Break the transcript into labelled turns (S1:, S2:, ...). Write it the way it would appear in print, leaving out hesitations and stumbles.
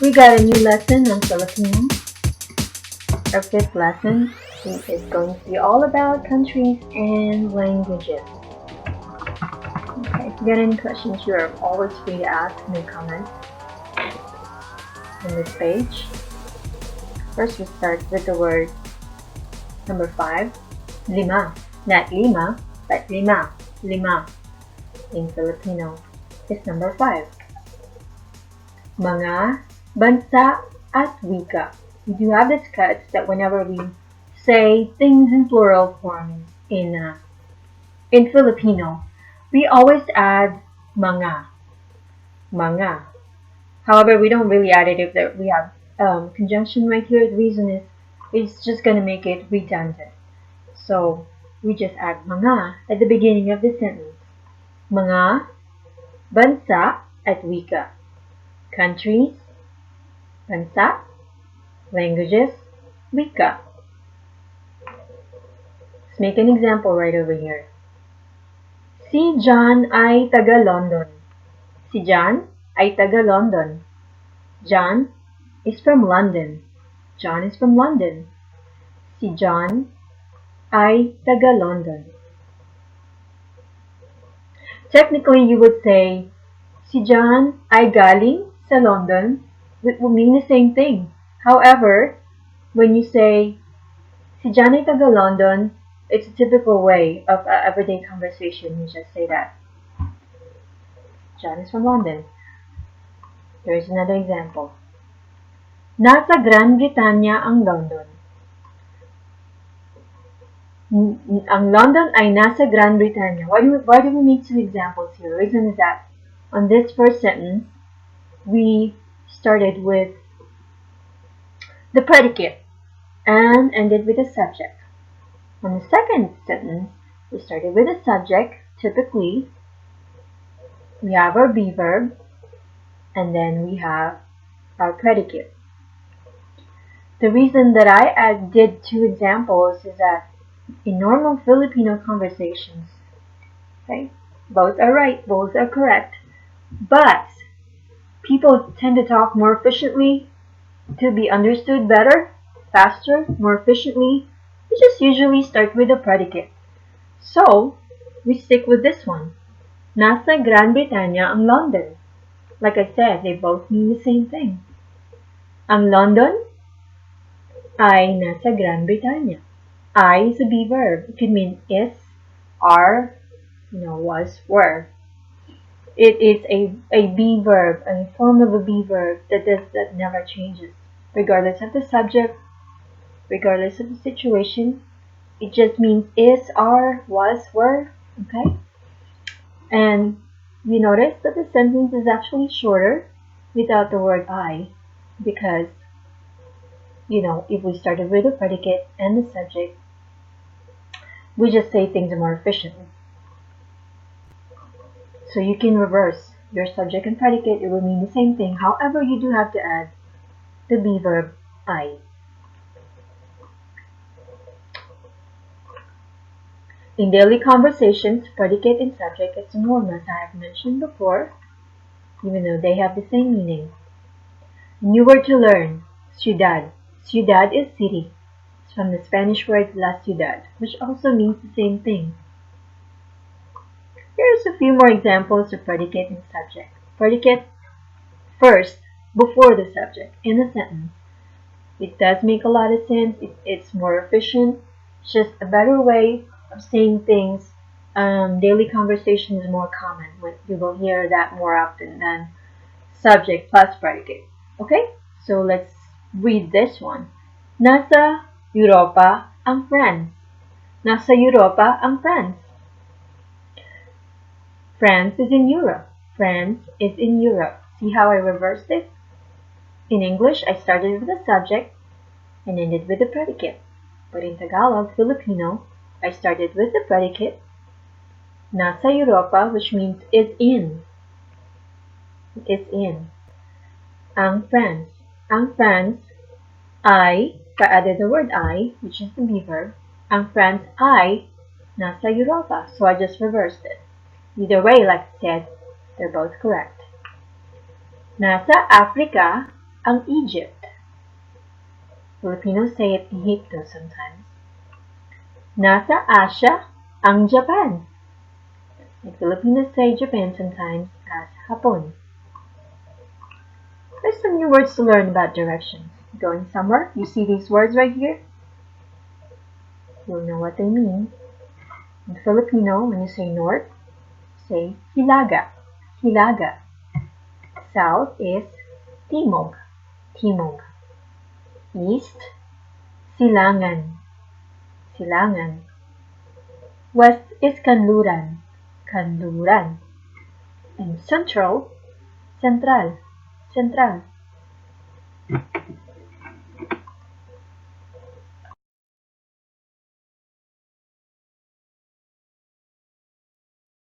S1: We got a new lesson on Filipino. Our fifth lesson is going to be all about countries and languages. Okay, if you got any questions, you're always free to ask in the comments on this page. First, we start with the word number 5, lima. Not lima, but lima. Lima in Filipino is number 5. Mga bansa at wika. We do have this cut that whenever we say things in plural form in Filipino, we always add mga. Mga. However, we don't really add it if we have conjunction right here. The reason is it's just going to make it redundant. So we just add mga at the beginning of the sentence. Mga bansa at wika. Countries, bansa, languages, wika. Let's make an example right over here. Si John ay taga London. Si John ay taga London. John is from London. John is from London. Si John ay taga London. Technically, you would say, si John ay galing sa London. It will mean the same thing. However, when you say, si John ay taga London, it's a typical way of everyday conversation. You just say that. John is from London. There is another example. Nasa Gran Britanya ang London. Ang London ay nasa Gran Britanya. Why do we make two examples here? The reason is that on this first sentence, we started with the predicate and ended with the subject. On the second sentence, we started with the subject. Typically, we have our be verb and then we have our predicate. The reason that I did two examples is that in normal Filipino conversations, okay, both are right, both are correct, but people tend to talk more efficiently to be understood better, faster, more efficiently. We just usually start with a predicate. So, we stick with this one. Nasa Gran Britanya ang London. Like I said, they both mean the same thing. Ang London ay nasa Gran Britanya. I is a be verb. It could mean is, are, was, were. It is a be verb, a form of a be verb that never changes. Regardless of the subject, regardless of the situation, it just means is, are, was, were, okay? And you notice that the sentence is actually shorter without the word I, because, if we started with the predicate and the subject, we just say things more efficiently. So you can reverse your subject and predicate. It will mean the same thing. However, you do have to add the be verb I. In daily conversations, predicate and subject is the norm, as I have mentioned before, even though they have the same meaning. New word to learn, ciudad. Ciudad is city. It's from the Spanish word la ciudad, which also means the same thing. Here's a few more examples of predicate and subject. Predicate first, before the subject, in a sentence. It does make a lot of sense. It's more efficient. It's just a better way of saying things. Daily conversation is more common. You will hear that more often than subject plus predicate. Okay, so let's read this one. Nasa Europa ang France. Nasa Europa ang France. France is in Europe. France is in Europe. See how I reversed it? In English, I started with the subject and ended with the predicate. But in Tagalog, Filipino, I started with the predicate, nasa Europa, which means is in. Is in. Ang France. Ang France, I added the word I, which is the be verb. Ang France, I, nasa Europa. So I just reversed it. Either way, like I said, they're both correct. Nasa Africa ang Egypt. Filipinos say it Egipto sometimes. Nasa Asia ang Japan. And Filipinos say Japan sometimes as Hapon. There's some new words to learn about directions. Going somewhere, you see these words right here? You'll know what they mean. In Filipino, when you say north, say Hilaga. Hilaga. South is Timog. Timog. East, Silangan. Silangan. West is Kanluran. Kanluran. And central, Central. Central.